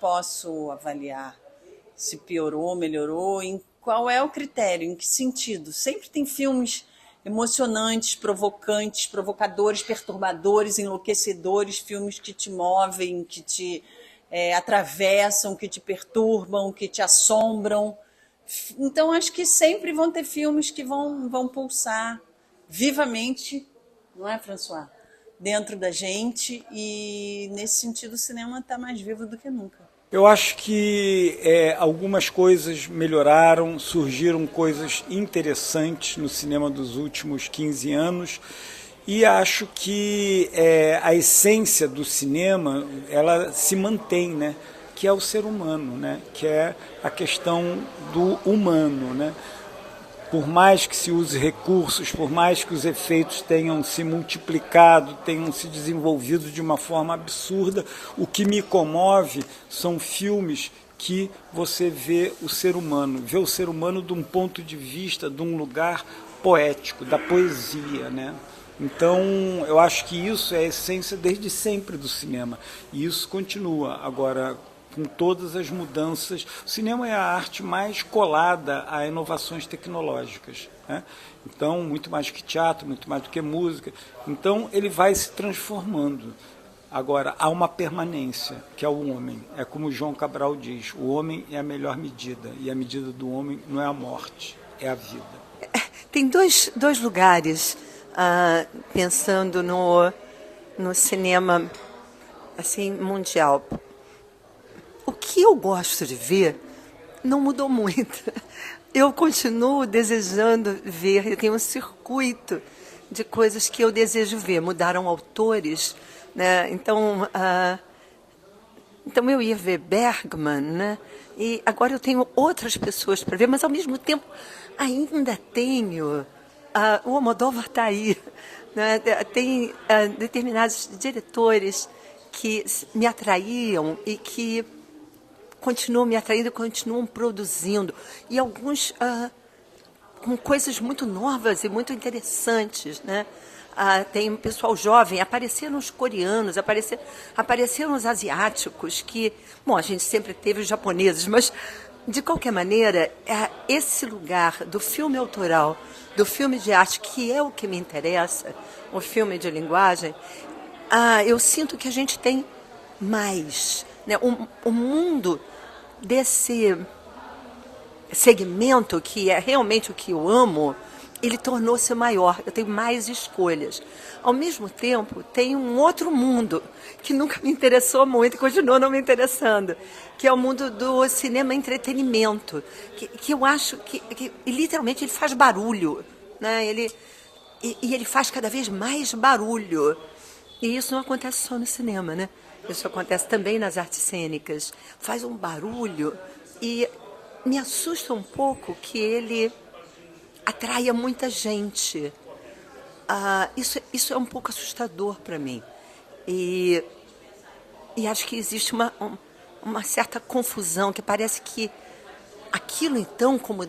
posso avaliar se piorou, melhorou, em qual é o critério, em que sentido. Sempre tem filmes emocionantes, provocantes, provocadores, perturbadores, enlouquecedores, filmes que te movem, que te atravessam, que te perturbam, que te assombram. Então, acho que sempre vão ter filmes que vão pulsar vivamente, não é, François? Dentro da gente, e nesse sentido o cinema está mais vivo do que nunca. Eu acho que algumas coisas melhoraram, surgiram coisas interessantes no cinema dos últimos 15 anos, e acho que a essência do cinema ela se mantém, né? Que é o ser humano, né? Que é a questão do humano, né? Por mais que se use recursos, por mais que os efeitos tenham se multiplicado, tenham se desenvolvido de uma forma absurda, o que me comove são filmes que você vê o ser humano de um ponto de vista, de um lugar poético, da poesia, né? Então, eu acho que isso é a essência desde sempre do cinema, e isso continua. Agora, com todas as mudanças, o cinema é a arte mais colada a inovações tecnológicas, né? Então, muito mais do que teatro, muito mais do que música. Então, ele vai se transformando. Agora, há uma permanência, que é o homem. É como o João Cabral diz, o homem é a melhor medida, e a medida do homem não é a morte, é a vida. Tem dois lugares, pensando no cinema assim, mundial. O que eu gosto de ver não mudou muito. Eu continuo desejando ver, eu tenho um circuito de coisas que eu desejo ver. Mudaram autores, né? Então eu ia ver Bergman, né? E agora eu tenho outras pessoas para ver, mas ao mesmo tempo ainda tenho o Almodóvar está aí, né? Tem determinados diretores que me atraíam e que continuam me atraindo, continuam produzindo. E alguns com coisas muito novas e muito interessantes, né? Tem um pessoal jovem, apareceram os coreanos, apareceram os asiáticos, que, bom, a gente sempre teve os japoneses, mas, de qualquer maneira, esse lugar do filme autoral, do filme de arte, que é o que me interessa, o filme de linguagem, eu sinto que a gente tem mais, né? O mundo desse segmento, que é realmente o que eu amo, ele tornou-se maior, eu tenho mais escolhas. Ao mesmo tempo, tem um outro mundo que nunca me interessou muito e continua não me interessando, que é o mundo do cinema entretenimento, que eu acho que literalmente ele faz barulho, né? E ele faz cada vez mais barulho. E isso não acontece só no cinema, né? Isso acontece também nas artes cênicas. Faz um barulho e me assusta um pouco que ele atraia muita gente. Isso é um pouco assustador para mim. E acho que existe uma certa confusão, que parece que aquilo, então, como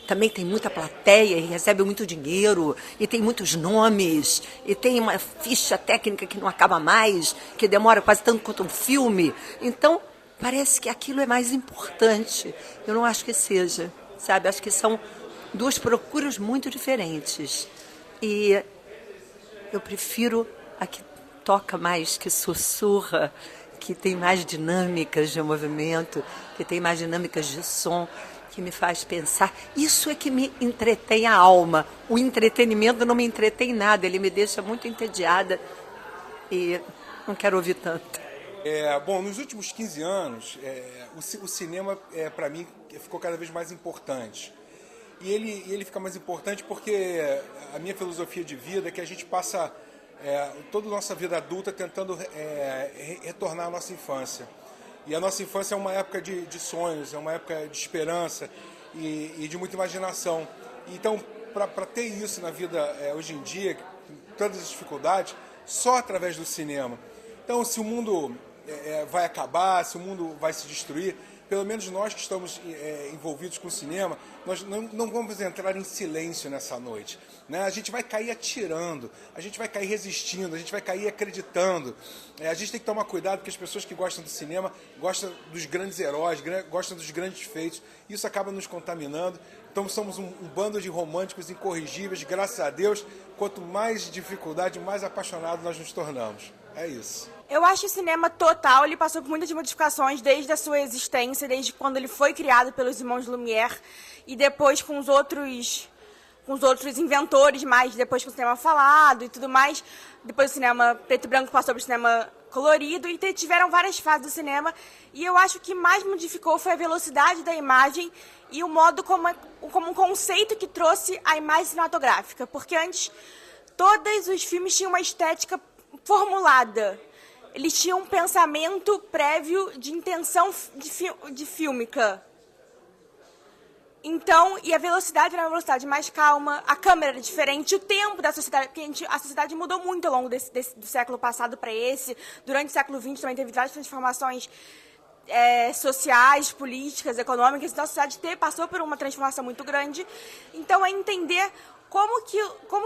também tem muita plateia e recebe muito dinheiro, e tem muitos nomes, e tem uma ficha técnica que não acaba mais, que demora quase tanto quanto um filme. Então, parece que aquilo é mais importante. Eu não acho que seja, sabe? Acho que são duas procuras muito diferentes. E eu prefiro a que toca mais, que sussurra, que tem mais dinâmicas de movimento, que tem mais dinâmicas de som, que me faz pensar. Isso é que me entretém a alma. O entretenimento não me entretém nada, ele me deixa muito entediada e não quero ouvir tanto. Bom, nos últimos 15 anos, o cinema, para mim, ficou cada vez mais importante. E ele fica mais importante porque a minha filosofia de vida é que a gente passa toda a nossa vida adulta tentando retornar à nossa infância. E a nossa infância é uma época de sonhos, é uma época de esperança e de muita imaginação. Então, para ter isso na vida hoje em dia, com todas as dificuldades, só através do cinema. Então, se o mundo vai acabar, se o mundo vai se destruir, pelo menos nós que estamos envolvidos com o cinema, nós não vamos entrar em silêncio nessa noite. Né? A gente vai cair atirando, a gente vai cair resistindo, a gente vai cair acreditando. A gente tem que tomar cuidado porque as pessoas que gostam do cinema gostam dos grandes heróis, gostam dos grandes feitos. Isso acaba nos contaminando. Então somos um bando de românticos incorrigíveis, graças a Deus. Quanto mais dificuldade, mais apaixonados nós nos tornamos. É isso. Eu acho que o cinema total, ele passou por muitas modificações desde a sua existência, desde quando ele foi criado pelos irmãos Lumière e depois com os outros inventores, mais depois com o cinema falado e tudo mais. Depois o cinema preto e branco passou para o cinema colorido e tiveram várias fases do cinema. E eu acho que mais modificou foi a velocidade da imagem e o modo como um conceito que trouxe a imagem cinematográfica. Porque antes, todos os filmes tinham uma estética formulada. Eles tinham um pensamento prévio de intenção de fílmica. Então, e a velocidade era uma velocidade mais calma, a câmera era diferente, o tempo da sociedade, porque a sociedade mudou muito ao longo do século passado para esse. Durante o século XX também teve várias transformações sociais, políticas, econômicas. Então a sociedade passou por uma transformação muito grande. Então é entender como que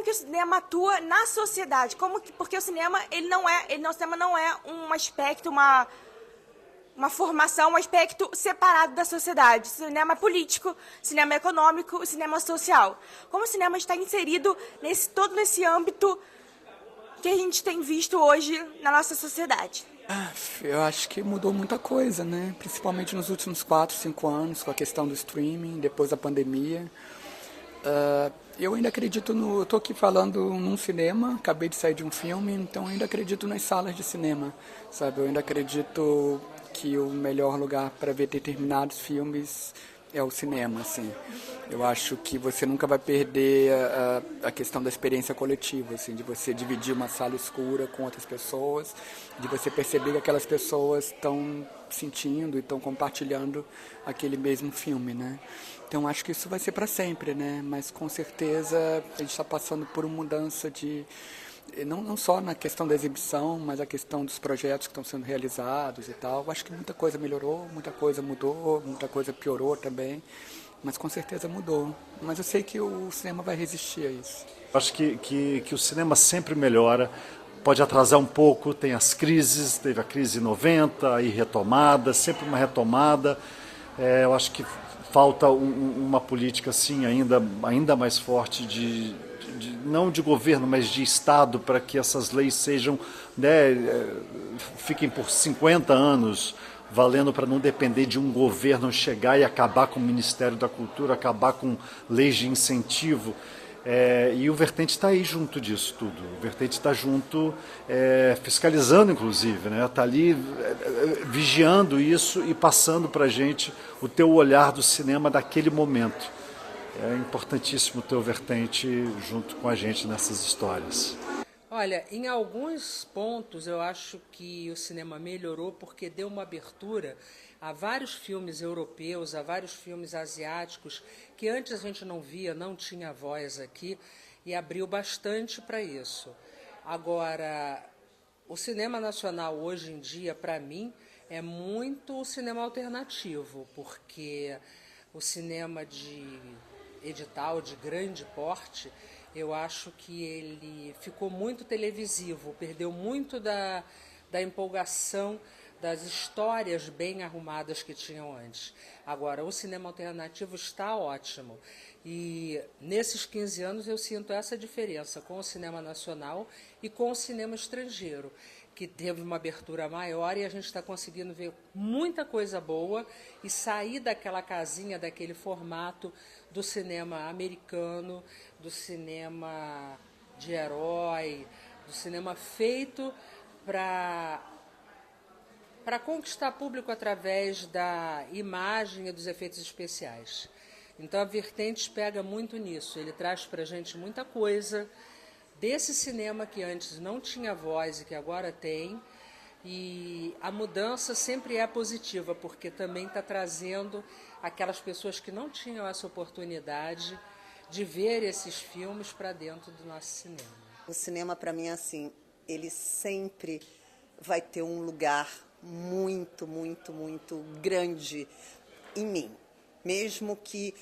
o cinema atua na sociedade, porque o cinema o cinema não é um aspecto, uma formação, um aspecto separado da sociedade. Cinema político, cinema econômico, cinema social. Como o cinema está inserido todo nesse âmbito que a gente tem visto hoje na nossa sociedade? Eu acho que mudou muita coisa, né? Principalmente nos últimos 4, 5 anos, com a questão do streaming, depois da pandemia. Eu ainda acredito eu estou aqui falando num cinema, acabei de sair de um filme, então eu ainda acredito nas salas de cinema, sabe? Eu ainda acredito que o melhor lugar para ver determinados filmes é o cinema, assim. Eu acho que você nunca vai perder a questão da experiência coletiva, assim, de você dividir uma sala escura com outras pessoas, de você perceber que aquelas pessoas estão sentindo e estão compartilhando aquele mesmo filme, né? Então acho que isso vai ser para sempre, né? Mas com certeza a gente está passando por uma mudança de não só na questão da exibição, mas a questão dos projetos que estão sendo realizados e tal. Acho que muita coisa melhorou, muita coisa mudou, muita coisa piorou também, mas com certeza mudou. Mas eu sei que o cinema vai resistir a isso. Acho que o cinema sempre melhora, pode atrasar um pouco, tem as crises, teve a crise em 90, aí retomada, sempre uma retomada. Eu acho que falta uma política assim ainda mais forte não de governo, mas de Estado, para que essas leis sejam, né, fiquem por 50 anos valendo, para não depender de um governo chegar e acabar com o Ministério da Cultura, acabar com leis de incentivo. E o Vertente está aí junto disso tudo. O Vertente está junto, fiscalizando, inclusive, né? Está ali vigiando isso e passando para a gente o teu olhar do cinema daquele momento. É importantíssimo ter o Vertente junto com a gente nessas histórias. Olha, em alguns pontos eu acho que o cinema melhorou porque deu uma abertura a vários filmes europeus, a vários filmes asiáticos, que antes a gente não via, não tinha voz aqui, e abriu bastante para isso. Agora, o cinema nacional hoje em dia, para mim, é muito o cinema alternativo, porque o cinema de edital, de grande porte, eu acho que ele ficou muito televisivo, perdeu muito da empolgação, das histórias bem arrumadas que tinham antes. Agora, o cinema alternativo está ótimo. E nesses 15 anos eu sinto essa diferença com o cinema nacional e com o cinema estrangeiro, que teve uma abertura maior e a gente está conseguindo ver muita coisa boa e sair daquela casinha, daquele formato do cinema americano, do cinema de herói, do cinema feito para conquistar público através da imagem e dos efeitos especiais. Então a Vertentes pega muito nisso, ele traz para a gente muita coisa desse cinema que antes não tinha voz e que agora tem, e a mudança sempre é positiva, porque também está trazendo aquelas pessoas que não tinham essa oportunidade de ver esses filmes para dentro do nosso cinema. O cinema, para mim, é assim, ele sempre vai ter um lugar muito, muito, muito grande em mim. Mesmo que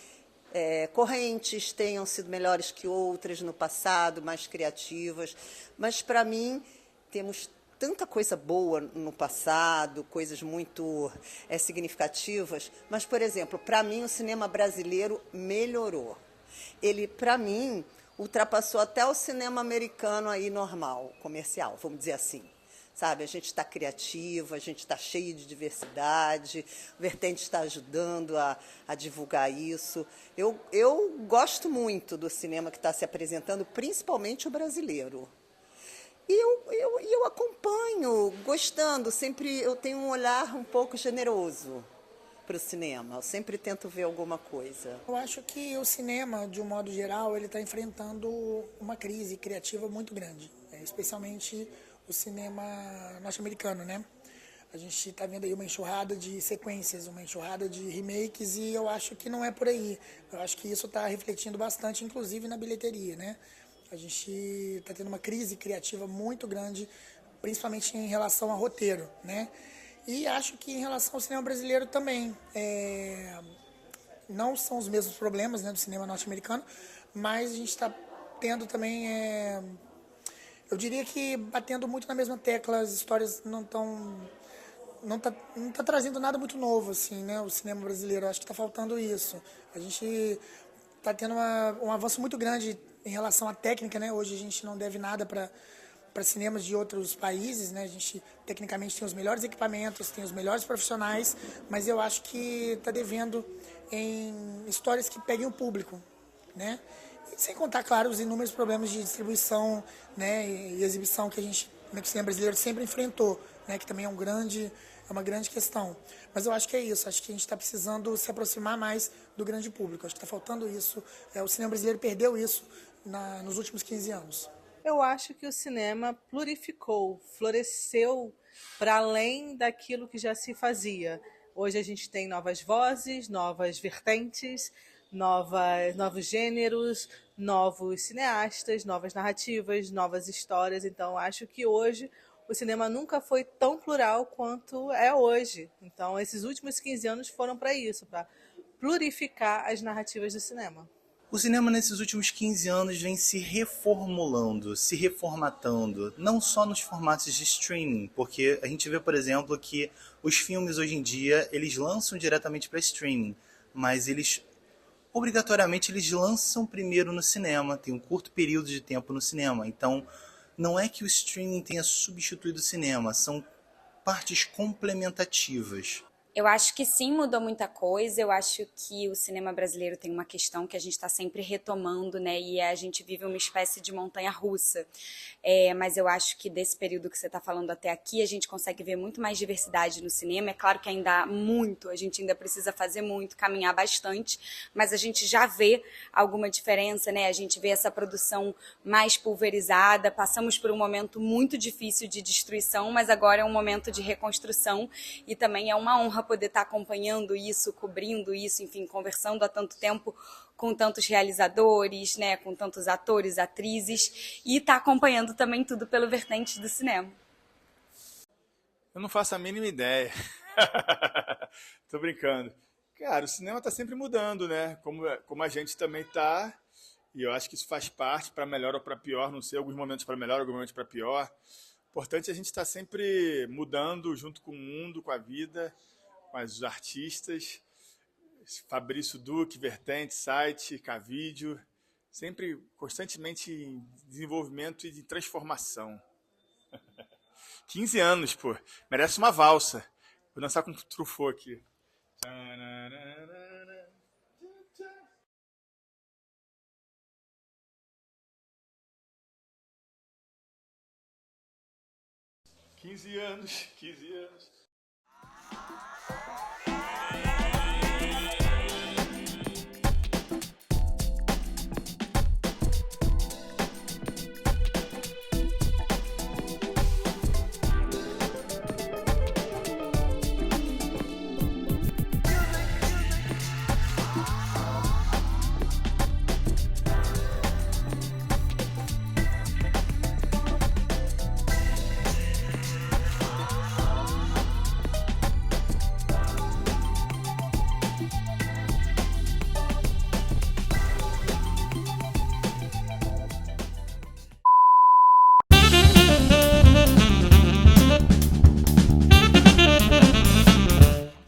correntes tenham sido melhores que outras no passado, mais criativas, mas, para mim, temos tanta coisa boa no passado, coisas muito significativas, mas, por exemplo, para mim, o cinema brasileiro melhorou. Ele, para mim, ultrapassou até o cinema americano aí normal, comercial, vamos dizer assim. Sabe, a gente está criativa, a gente está cheio de diversidade, o Vertente está ajudando a divulgar isso. Eu gosto muito do cinema que está se apresentando, principalmente o brasileiro. E eu acompanho, gostando, sempre eu tenho um olhar um pouco generoso para o cinema, eu sempre tento ver alguma coisa. Eu acho que o cinema, de um modo geral, ele está enfrentando uma crise criativa muito grande, especialmente o cinema norte-americano, né? A gente está vendo aí uma enxurrada de sequências, uma enxurrada de remakes, e eu acho que não é por aí. Eu acho que isso está refletindo bastante, inclusive na bilheteria, né? A gente está tendo uma crise criativa muito grande, principalmente em relação ao roteiro, né? E acho que em relação ao cinema brasileiro também, não são os mesmos problemas, né, do cinema norte-americano, mas a gente está tendo também, eu diria que batendo muito na mesma tecla, as histórias não tá trazendo nada muito novo, assim, né, o cinema brasileiro. Acho que está faltando isso. A gente está tendo um avanço muito grande em relação à técnica, né? Hoje a gente não deve nada para cinemas de outros países, né? A gente, tecnicamente, tem os melhores equipamentos, tem os melhores profissionais, mas eu acho que está devendo em histórias que peguem o público, né? E sem contar, claro, os inúmeros problemas de distribuição, né, e exibição que a gente, no cinema brasileiro, sempre enfrentou, né? Que também é uma grande questão. Mas eu acho que é isso, acho que a gente está precisando se aproximar mais do grande público, acho que está faltando isso. O cinema brasileiro perdeu isso nos últimos 15 anos. Eu acho que o cinema plurificou, floresceu para além daquilo que já se fazia. Hoje a gente tem novas vozes, novas vertentes, novos gêneros, novos cineastas, novas narrativas, novas histórias. Então, acho que hoje o cinema nunca foi tão plural quanto é hoje. Então, esses últimos 15 anos foram para isso, para plurificar as narrativas do cinema. O cinema nesses últimos 15 anos vem se reformulando, se reformatando, não só nos formatos de streaming, porque a gente vê, por exemplo, que os filmes hoje em dia, eles lançam diretamente para streaming, mas obrigatoriamente, eles lançam primeiro no cinema, tem um curto período de tempo no cinema, então não é que o streaming tenha substituído o cinema, são partes complementativas. Eu acho que sim, mudou muita coisa. Eu acho que o cinema brasileiro tem uma questão que a gente está sempre retomando, né? E a gente vive uma espécie de montanha-russa. Mas eu acho que desse período que você está falando até aqui, a gente consegue ver muito mais diversidade no cinema. É claro que ainda há muito, a gente ainda precisa fazer muito, caminhar bastante, mas a gente já vê alguma diferença, né? A gente vê essa produção mais pulverizada. Passamos por um momento muito difícil de destruição, mas agora é um momento de reconstrução e também é uma honra poder estar acompanhando isso, cobrindo isso, enfim, conversando há tanto tempo com tantos realizadores, né, com tantos atores, atrizes, e estar acompanhando também tudo pelo Vertente do cinema. Eu não faço a mínima ideia. Tô brincando. Cara, o cinema está sempre mudando, né? Como a gente também está, e eu acho que isso faz parte, para melhor ou para pior, não sei, alguns momentos para melhor, alguns momentos para pior. O importante é a gente estar sempre mudando junto com o mundo, com a vida, com os artistas, Fabrício Duque, Vertente, Site, Cavídeo, sempre constantemente em desenvolvimento e de transformação. 15 anos, pô, merece uma valsa. Vou dançar com o Truffaut aqui. 15 anos, 15 anos.